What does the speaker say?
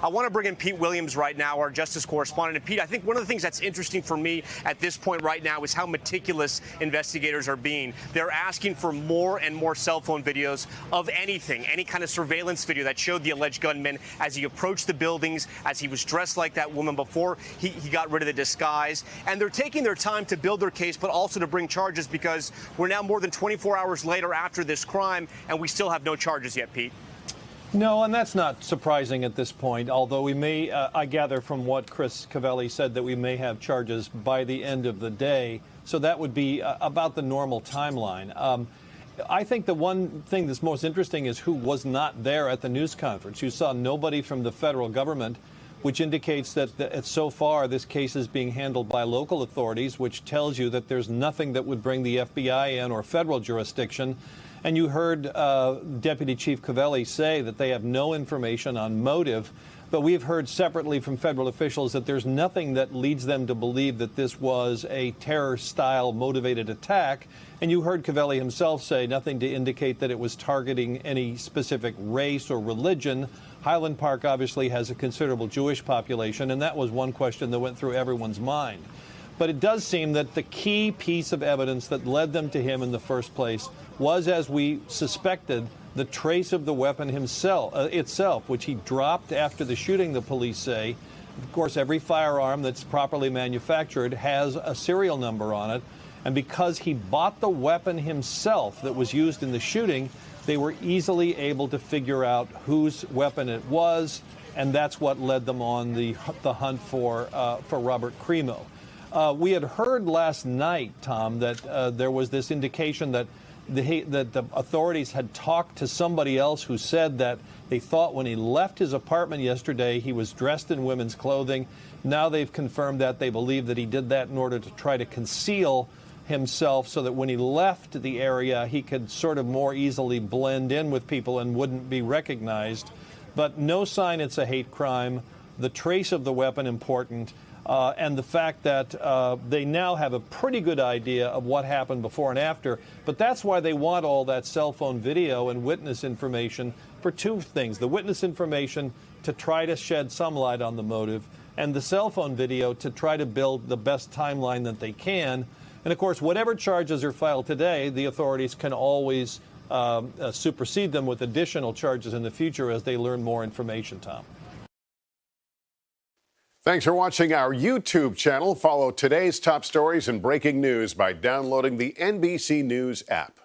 I want to bring in Pete Williams right now, our justice correspondent. And Pete, I think one of the things that's interesting for me at this point right now is how meticulous investigators are being. They're asking for more and more cell phone videos of anything, any kind of surveillance video that showed the alleged gunman as he approached the buildings, as he was dressed like that woman before he got rid of the disguise. And they're taking their time to build their case, but also to bring charges, because we're now more than 24 hours later after this crime, and we still have no charges yet, Pete. No, and that's not surprising at this point, although we may, I gather from what Chris Cavelli said, that we may have charges by the end of the day. So that would be about the normal timeline. I think the one thing that's most interesting is who was not there at the news conference. You saw nobody from the federal government, which indicates that so far this case is being handled by local authorities, which tells you that there's nothing that would bring the FBI in or federal jurisdiction. And you heard Deputy Chief Cavelli say that they have no information on motive, but we've heard separately from federal officials that there's nothing that leads them to believe that this was a terror-style motivated attack. And you heard Cavelli himself say nothing to indicate that it was targeting any specific race or religion. Highland Park obviously has a considerable Jewish population, and that was one question that went through everyone's mind. But it does seem that the key piece of evidence that led them to him in the first place was, as we suspected, the trace of the weapon itself, which he dropped after the shooting, the police say. Of course, every firearm that's properly manufactured has a serial number on it. And because he bought the weapon himself that was used in the shooting, they were easily able to figure out whose weapon it was, and that's what led them on the hunt for Robert Crimo. We had heard last night, Tom, that there was this indication that the authorities had talked to somebody else who said that they thought when he left his apartment yesterday he was dressed in women's clothing. Now they've confirmed that. They believe that he did that in order to try to conceal himself so that when he left the area he could sort of more easily blend in with people and wouldn't be recognized. But no sign it's a hate crime. The trace of the weapon important. And the fact that they now have a pretty good idea of what happened before and after. But that's why they want all that cell phone video and witness information for two things. The witness information to try to shed some light on the motive, and the cell phone video to try to build the best timeline that they can. And, of course, whatever charges are filed today, the authorities can always supersede them with additional charges in the future as they learn more information, Tom. Thanks for watching our YouTube channel. Follow today's top stories and breaking news by downloading the NBC News app.